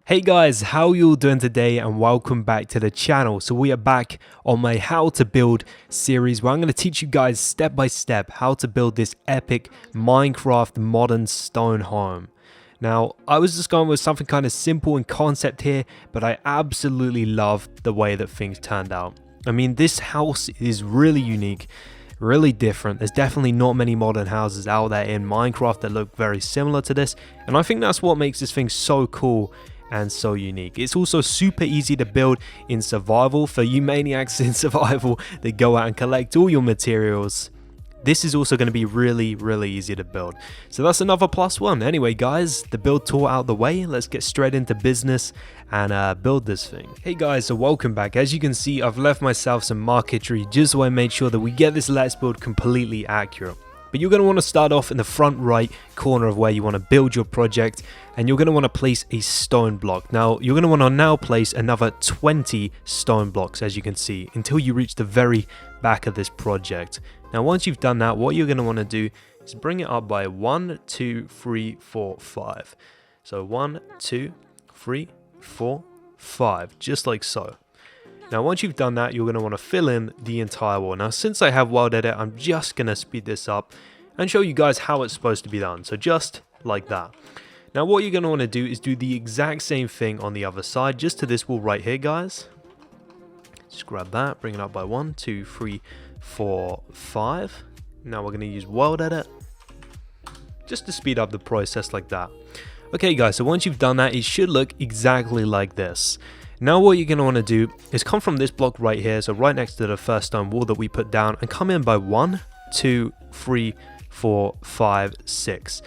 Hey guys, how you all doing today, and welcome back to the channel. So we are back on my how to build series where I'm going to teach you guys step by step how to build this epic Minecraft modern stone home. Now, I was just going with something kind of simple in concept here, but I absolutely love the way that things turned out. I mean, this house is really unique, really different. There's definitely not many modern houses out there in Minecraft that look very similar to this, and I think that's what makes this thing so cool and so unique. It's also super easy to build in survival. For you maniacs in survival that go out and collect all your materials, this is also going to be really easy to build. So that's another plus one. Anyway guys, the build tour out the way, let's get straight into business and build this thing. Hey guys, so welcome back. As you can see, I've left myself some marquetry just so I made sure that we get this let's build completely accurate. But you're going to want to start off in the front right corner of where you want to build your project, and you're going to want to place a stone block. Now you're going to want to now place another 20 stone blocks, as you can see, until you reach the very back of this project. Now once you've done that, what you're going to want to do is bring it up by 1 2 3 4 5. So 1 2 3 4 5, just like so. Now once you've done that, you're going to want to fill in the entire wall. Now since I have World Edit, I'm just going to speed this up and show you guys how it's supposed to be done. So just like that. Now what you're going to want to do is do the exact same thing on the other side, just to this wall right here, guys. Just grab that, bring it up by 1 2 3 4 5. Now we're going to use World Edit just to speed up the process like that. Okay guys, so once you've done that, it should look exactly like this. Now what you're going to want to do is come from this block right here, so right next to the first stone wall that we put down, and come in by 1 2 3 4 5 6,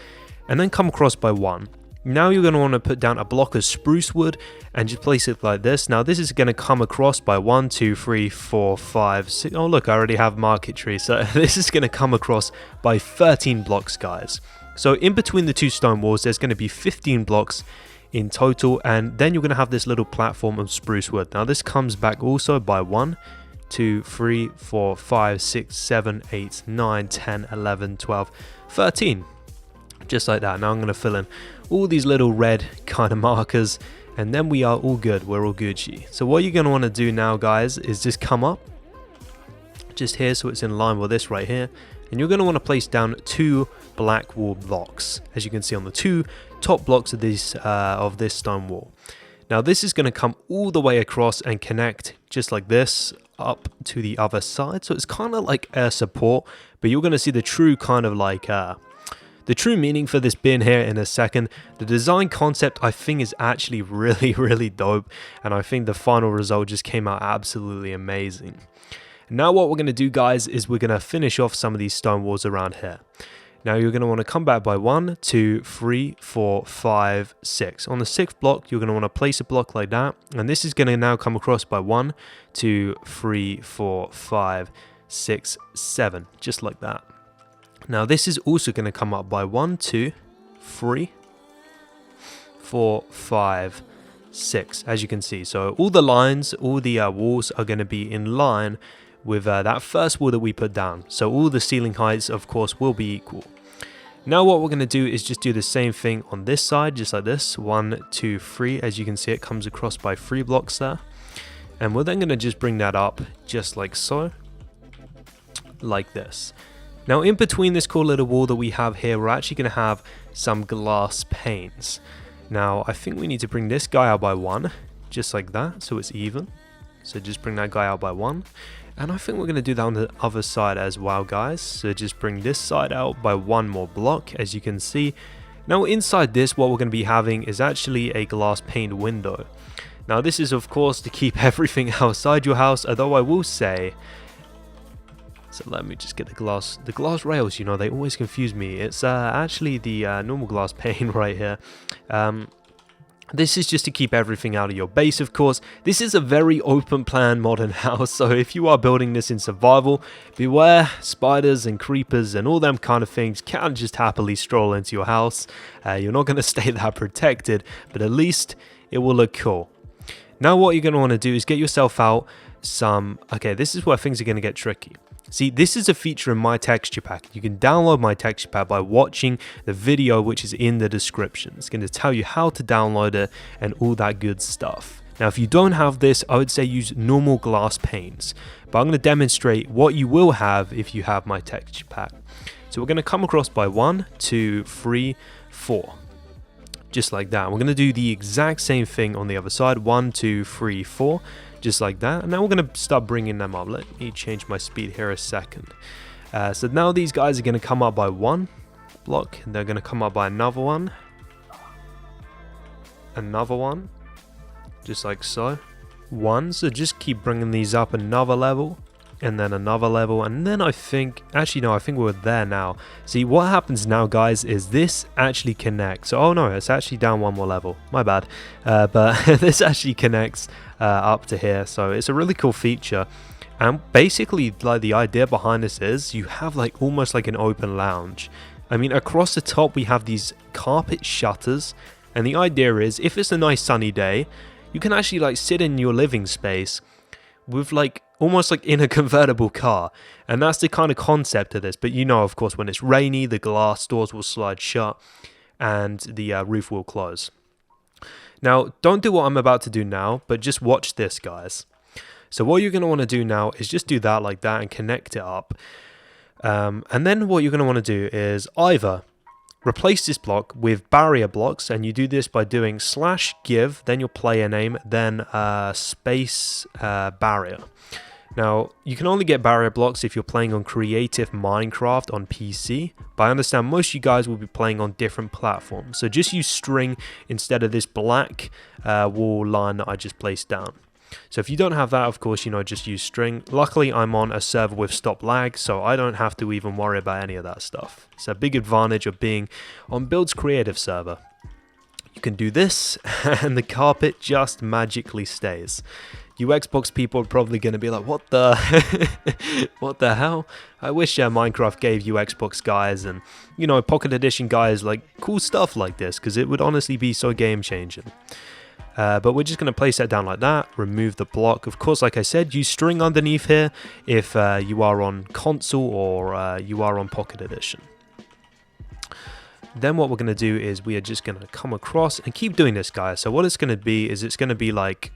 and then come across by 1. Now you're going to want to put down a block of spruce wood and just place it like this. Now this is going to come across by 1 2 3 4 5 6. Oh look, I already have marquetry, so this is going to come across by 13 blocks, guys. So in between the two stone walls there's going to be 15 blocks in total, and then you're going to have this little platform of spruce wood. Now this comes back also by 1 2 3 4 5 6 7 8 9 10 11 12 13, just like that. Now I'm going to fill in all these little red kind of markers, and then we are all good. We're all Gucci. So what you're going to want to do now, guys, is just come up just here so it's in line with this right here, and you're going to want to place down 2 black wall blocks, as you can see on the 2 top blocks of this stone wall. Now this is going to come all the way across and connect just like this up to the other side, so it's kind of like air support, but you're going to see the true kind of like the true meaning for this bin here in a second. The design concept I think is actually really dope, and I think the final result just came out absolutely amazing. Now what we're going to do, guys, is we're going to finish off some of these stone walls around here. Now you're going to want to come back by 1 2 3 4 5 6. On the 6th block you're going to want to place a block like that, and this is going to now come across by 1 2 3 4 5 6 7, just like that. Now this is also going to come up by 1 2 3 4 5 6, as you can see. So all the lines, all the walls are going to be in line with that first wall that we put down. So all the ceiling heights, of course, will be equal. Now what we're going to do is just do the same thing on this side, just like this. 1 2 3, as you can see, it comes across by 3 blocks there. And we're then going to just bring that up just like so, like this. Now in between this cool little wall that we have here, we're actually going to have some glass panes. Now I think we need to bring this guy out by 1, just like that, so it's even. So just bring that guy out by 1. And I think we're going to do that on the other side as well, guys. So just bring this side out by 1 more block, as you can see. Now inside this, what we're going to be having is actually a glass pane window. Now this is of course to keep everything outside your house, although I will say, so let me just get the glass rails, you know, they always confuse me. It's actually the normal glass pane right here. This is just to keep everything out of your base, of course. This is a very open plan modern house, so if you are building this in survival, beware spiders and creepers and all them kind of things can just happily stroll into your house. You're not going to stay that protected, but at least it will look cool. Now what you're going to want to do is get yourself out some... Okay, this is where things are going to get tricky. See, this is a feature in my texture pack. You can download my texture pack by watching the video which is in the description. It's going to tell you how to download it and all that good stuff. Now, if you don't have this, I would say use normal glass panes. But I'm going to demonstrate what you will have if you have my texture pack. So we're going to come across by 1, 2, 3, 4. Just like that. We're going to do the exact same thing on the other side. 1, 2, 3, 4. Just like that. And now we're going to start bringing them up. Let me change my speed here a second. So now these guys are going to come up by 1 block. And they're going to come up by another one. Another one. Just like so. 1. So just keep bringing these up another level. And then another level. And then I think... Actually, no, I think we're there now. See, what happens now, guys, is this actually connects. Oh, no, it's actually down one more level. My bad. But this actually connects up to here. So it's a really cool feature. And basically, like, the idea behind this is you have, like, almost like an open lounge. I mean, across the top, we have these carpet shutters. And the idea is, if it's a nice sunny day, you can actually, like, sit in your living space with, like, almost like in a convertible car. And that's the kind of concept of this. But you know, of course, when it's rainy, the glass doors will slide shut and the roof will close. Now, don't do what I'm about to do now, but just watch this, guys. So what you're going to want to do now is just do that like that and connect it up. And then what you're going to want to do is either replace this block with barrier blocks, and you do this by doing /give, then your player name, then space barrier. Now, you can only get barrier blocks if you're playing on creative Minecraft on PC, but I understand most of you guys will be playing on different platforms. So just use string instead of this black wall line that I just placed down. So if you don't have that, of course, you know, just use string. Luckily, I'm on a server with stop lag, so I don't have to even worry about any of that stuff. It's a big advantage of being on Buildz creative server. You can do this, and the carpet just magically stays. You Xbox people are probably going to be like, what the what the hell? I wish Minecraft gave you Xbox guys and, you know, Pocket Edition guys like cool stuff like this, because it would honestly be so game changing. But we're just going to place that down like that, remove the block. Of course, like I said, use string underneath here if you are on console or you are on Pocket Edition. Then what we're going to do is we are just going to come across and keep doing this, guys. So what it's going to be is it's going to be like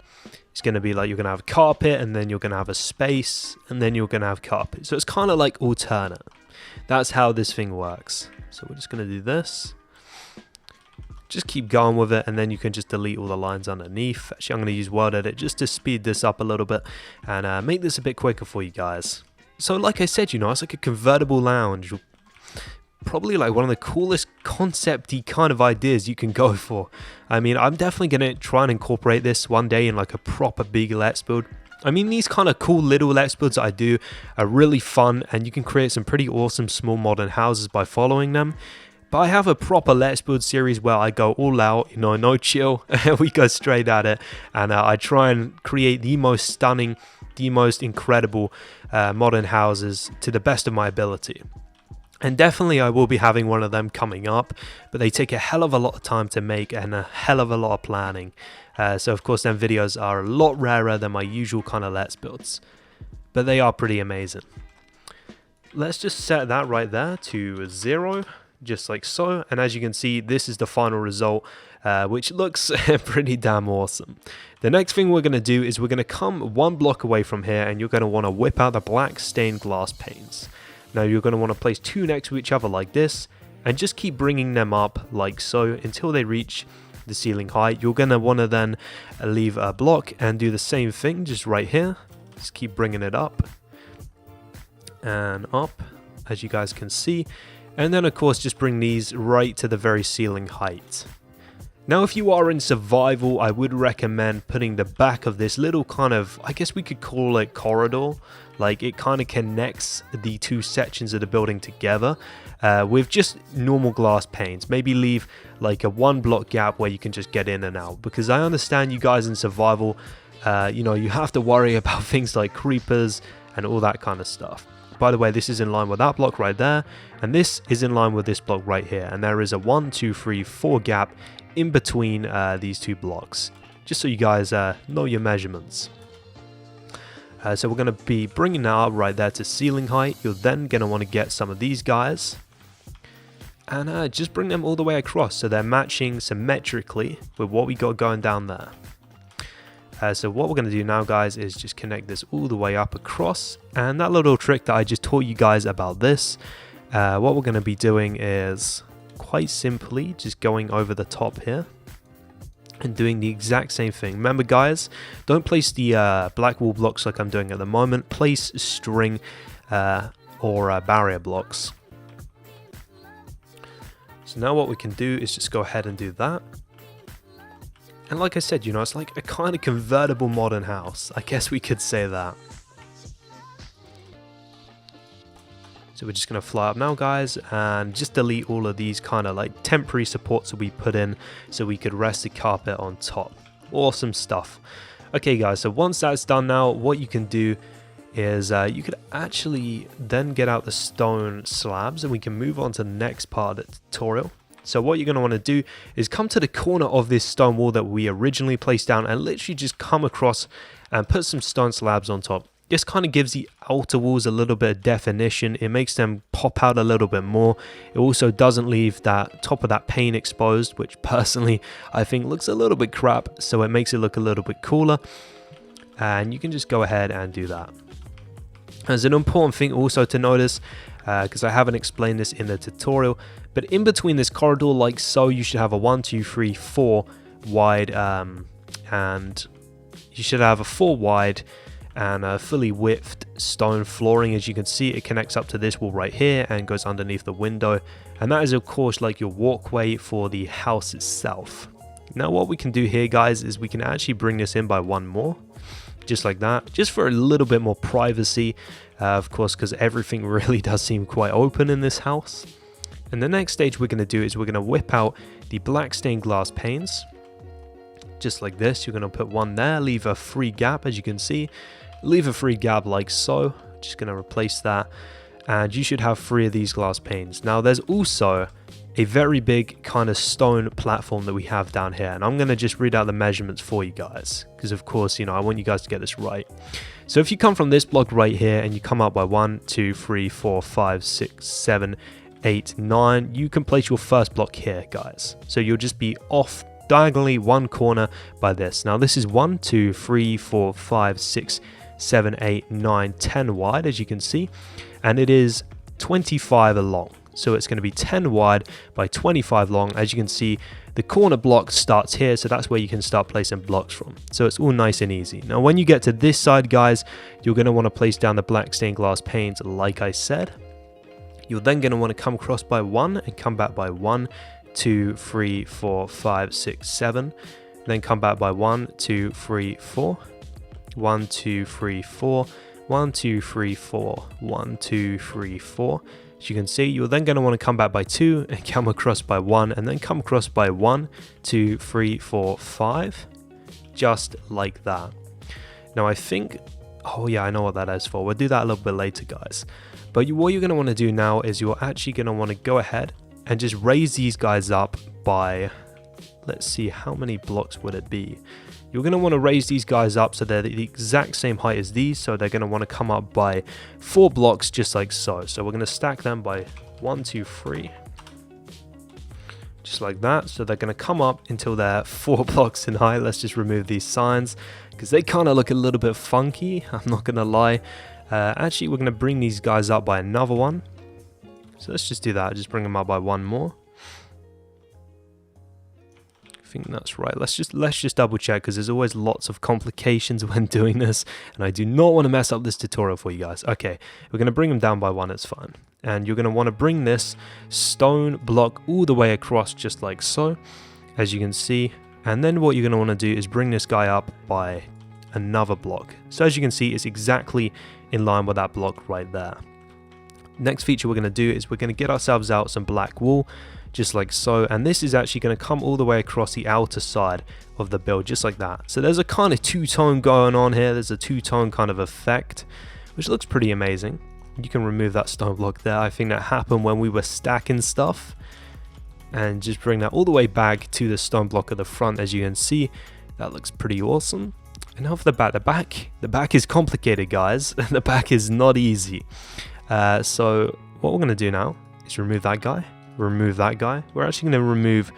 you're going to have carpet, and then you're going to have a space, and then you're going to have carpet. So it's kind of like alternate. That's how this thing works. So we're just going to do this. Just keep going with it, and then you can just delete all the lines underneath. Actually, I'm going to use word edit just to speed this up a little bit and make this a bit quicker for you guys. So like I said, you know, it's like a convertible lounge. Probably like one of the coolest concept-y kind of ideas you can go for. I mean, I'm definitely going to try and incorporate this one day in like a proper big Let's Build. I mean, these kind of cool little Let's Builds I do are really fun, and you can create some pretty awesome small modern houses by following them. But I have a proper Let's Build series where I go all out, you know, no chill. We go straight at it, and I try and create the most stunning, the most incredible modern houses to the best of my ability. And definitely I will be having one of them coming up, but they take a hell of a lot of time to make and a hell of a lot of planning. So of course them videos are a lot rarer than my usual kind of Let's Builds, but they are pretty amazing. Let's just set that right there to 0, just like so. And as you can see, this is the final result, which looks pretty damn awesome. The next thing we're going to do is we're going to come one block away from here, and you're going to want to whip out the black stained glass panes. Now you're going to want to place 2 next to each other like this, and just keep bringing them up like so until they reach the ceiling height. You're going to want to then leave a block and do the same thing just right here. Just keep bringing it up and up, as you guys can see. And then of course just bring these right to the very ceiling height. Now if you are in survival, I would recommend putting the back of this little kind of, I guess we could call it corridor, like it kind of connects the 2 sections of the building together with just normal glass panes. Maybe leave like a 1 block gap where you can just get in and out, because I understand you guys in survival, you know, you have to worry about things like creepers and all that kind of stuff. By the way, this is in line with that block right there, and this is in line with this block right here, and there is a 1, 2, 3, 4 gap in between these 2 blocks, just so you guys know your measurements. So we're going to be bringing that up right there to ceiling height. You're then going to want to get some of these guys and just bring them all the way across so they're matching symmetrically with what we got going down there. So what we're going to do now, guys, is just connect this all the way up across. And that little trick that I just taught you guys about this, what we're going to be doing is quite simply just going over the top here and doing the exact same thing. Remember, guys, don't place the black wall blocks like I'm doing at the moment. Place string or barrier blocks. So now what we can do is just go ahead and do that. And like I said, you know, it's like a kind of convertible modern house. I guess we could say that. So we're just going to fly up now, guys, and just delete all of these kind of like temporary supports that we put in so we could rest the carpet on top. Awesome stuff. Okay, guys, so once that's done now, what you can do is you could actually then get out the stone slabs and we can move on to the next part of the tutorial. So what you're going to want to do is come to the corner of this stone wall that we originally placed down and literally just come across and put some stone slabs on top. This kind of gives the outer walls a little bit of definition. It makes them pop out a little bit more. It also doesn't leave that top of that pane exposed, which personally I think looks a little bit crap. So it makes it look a little bit cooler. And you can just go ahead and do that. There's an important thing also to notice, because I haven't explained this in the tutorial, but in between this corridor like so, you should have a 1, 2, 3, 4 wide, and you should have a 4 wide and a fully widthed stone flooring. As you can see, it connects up to this wall right here and goes underneath the window, and that is of course like your walkway for the house itself. Now what we can do here, guys, is we can actually bring this in by 1 more, just like that, just for a little bit more privacy, of course, because everything really does seem quite open in this house. And the next stage we're going to do is we're going to whip out the black stained glass panes, just like this. You're going to put 1 there, leave a free gap, as you can see, leave a free gap like so. Just going to replace that, and you should have 3 of these glass panes. Now there's also a very big kind of stone platform that we have down here, and I'm going to just read out the measurements for you guys, because of course, you know, I want you guys to get this right. So if you come from this block right here and you come up by 1, 2, 3, 4, 5, 6, 7, 8, 9, you can place your first block here, guys. So you'll just be off diagonally 1 corner by this. Now this is 1, 2, 3, 4, 5, 6, 7, 8, 9, 10 wide, as you can see, and it is 25 along. So it's going to be 10 wide by 25 long. As you can see, the corner block starts here, so that's where you can start placing blocks from. So it's all nice and easy. Now when you get to this side, guys, you're going to want to place down the black stained glass panes like I said. You're then going to want to come across by 1 and come back by 1, 2, 3, 4, 5, 6, 7. Then come back by 1, 2, 3, 4. 1, 2, 3, 4. 1, 2, 3, 4. 1, 2, 3, 4. As you can see, you're then going to want to come back by 2 and come across by 1 and then come across by 1, 2, 3, 4, 5. Just like that. Now I think, oh yeah, I know what that is for. We'll do that a little bit later, guys. But what you're going to want to do now is you're actually going to want to go ahead and just raise these guys up by, let's see, how many blocks would it be? You're going to want to raise these guys up so they're the exact same height as these, so they're going to want to come up by 4 blocks just like so. So we're going to stack them by 1, 2, 3, just like that. So they're going to come up until they're 4 blocks in height. Let's just remove these signs because they kind of look a little bit funky, I'm not going to lie. Actually, we're going to bring these guys up by another 1. So let's just do that. Just bring them up by 1 more. I think that's right. Let's just double check, because there's always lots of complications when doing this, and I do not want to mess up this tutorial for you guys. Okay, we're going to bring them down by 1. It's fine. And you're going to want to bring this stone block all the way across, just like so, as you can see. And then what you're going to want to do is bring this guy up by another block. So as you can see, it's exactly in line with that block right there. Next feature we're going to do is we're going to get ourselves out some black wool, just like so, and this is actually going to come all the way across the outer side of the build, just like that. So there's a kind of two-tone going on here. There's a two-tone kind of effect, which looks pretty amazing. You can remove that stone block there. I think that happened when we were stacking stuff, and just bring that all the way back to the stone block at the front. As you can see, that looks pretty awesome. And now for the back. The back is complicated, guys. The back is not easy. So what we're going to do now is remove that guy. Remove that guy. We're actually going to remove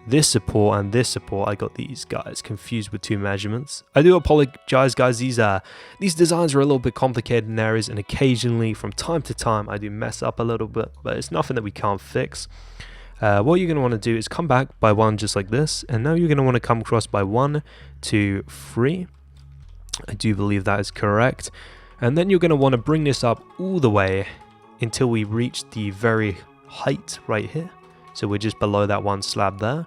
this support and this support. I got these guys confused with two measurements. I do apologize, guys. These designs are a little bit complicated in areas, and occasionally from time to time I do mess up a little bit, but it's nothing that we can't fix. What you're going to want to do is come back by 1 just like this, and now you're going to want to come across by 1, 2, 3. I do believe that is correct. And then you're going to want to bring this up all the way until we reach the very height right here. So we're just below that one slab there.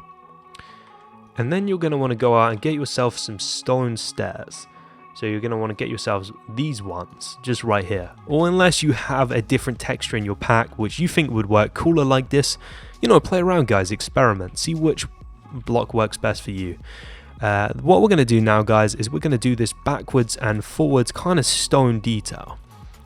And then you're going to want to go out and get yourself some stone stairs. So you're going to want to get yourselves these ones just right here. Or unless you have a different texture in your pack which you think would work cooler like this, you know, play around, guys, experiment, see which block works best for you. What we're going to do now, guys, is we're going to do this backwards and forwards kind of stone detail.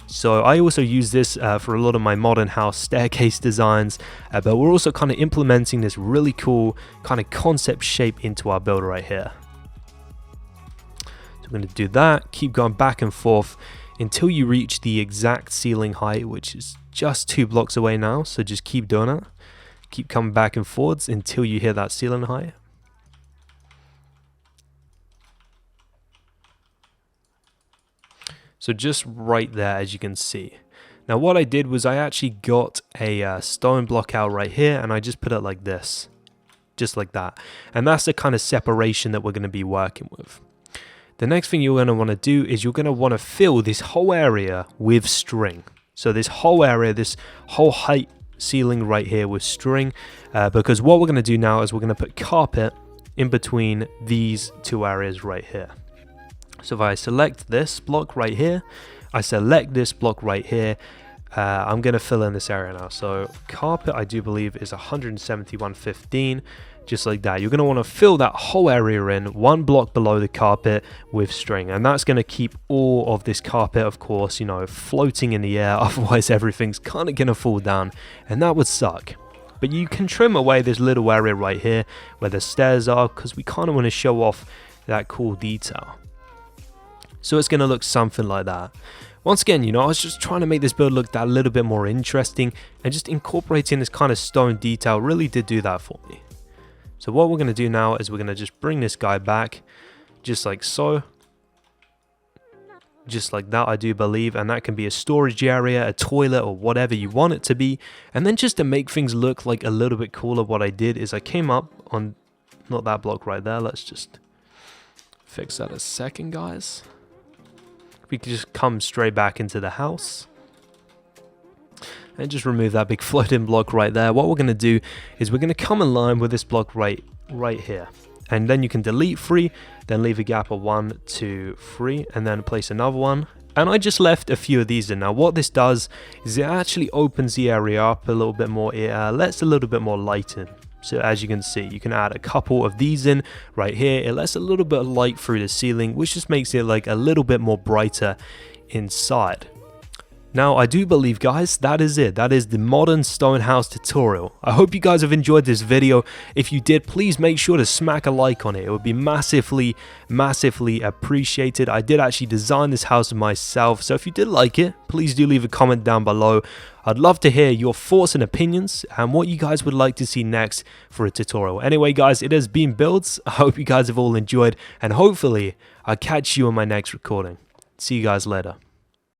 So I also use this for a lot of my modern house staircase designs, but we're also kind of implementing this really cool kind of concept shape into our build right here. So we're going to do that, keep going back and forth until you reach the exact ceiling height, which is just 2 blocks away now. So just keep doing it. Keep coming back and forwards until you hit that ceiling height. So just right there, as you can see. Now what I did was I actually got a stone block out right here, and I just put it like this. Just like that. And that's the kind of separation that we're going to be working with. The next thing you're going to want to do is you're going to want to fill this whole area with string. So this whole area, this whole height ceiling right here with string. Because what we're going to do now is we're going to put carpet in between these 2 areas right here. So if I select this block right here, I select this block right here, I'm going to fill in this area now. So carpet, I do believe, is 171.15, just like that. You're going to want to fill that whole area in 1 block below the carpet with string. And that's going to keep all of this carpet, of course, you know, floating in the air. Otherwise, everything's kind of going to fall down, and that would suck. But you can trim away this little area right here where the stairs are, because we kind of want to show off that cool detail. So it's going to look something like that. Once again, you know, I was just trying to make this build look that little bit more interesting, and just incorporating this kind of stone detail really did do that for me. So what we're going to do now is we're going to just bring this guy back, just like so. Just like that, I do believe, and that can be a storage area, a toilet, or whatever you want it to be. And then just to make things look like a little bit cooler, what I did is I came up on, not that block right there, let's just fix that a second, guys. We can just come straight back into the house and just remove that big floating block right there. What we're going to do is we're going to come in line with this block right here, and then you can delete 3, then leave a gap of 1, 2, 3, and then place another one. And I just left a few of these in. Now what this does is it actually opens the area up a little bit more. It lets a little bit more light in. So as you can see, you can add a couple of these in right here. It lets a little bit of light through the ceiling, which just makes it like a little bit more brighter inside. Now, I do believe, guys, that is it. That is the modern stone house tutorial. I hope you guys have enjoyed this video. If you did, please make sure to smack a like on it. It would be massively, massively appreciated. I did actually design this house myself, so if you did like it, please do leave a comment down below. I'd love to hear your thoughts and opinions and what you guys would like to see next for a tutorial. Anyway, guys, it has been Buildz. I hope you guys have all enjoyed, and hopefully I'll catch you on my next recording. See you guys later.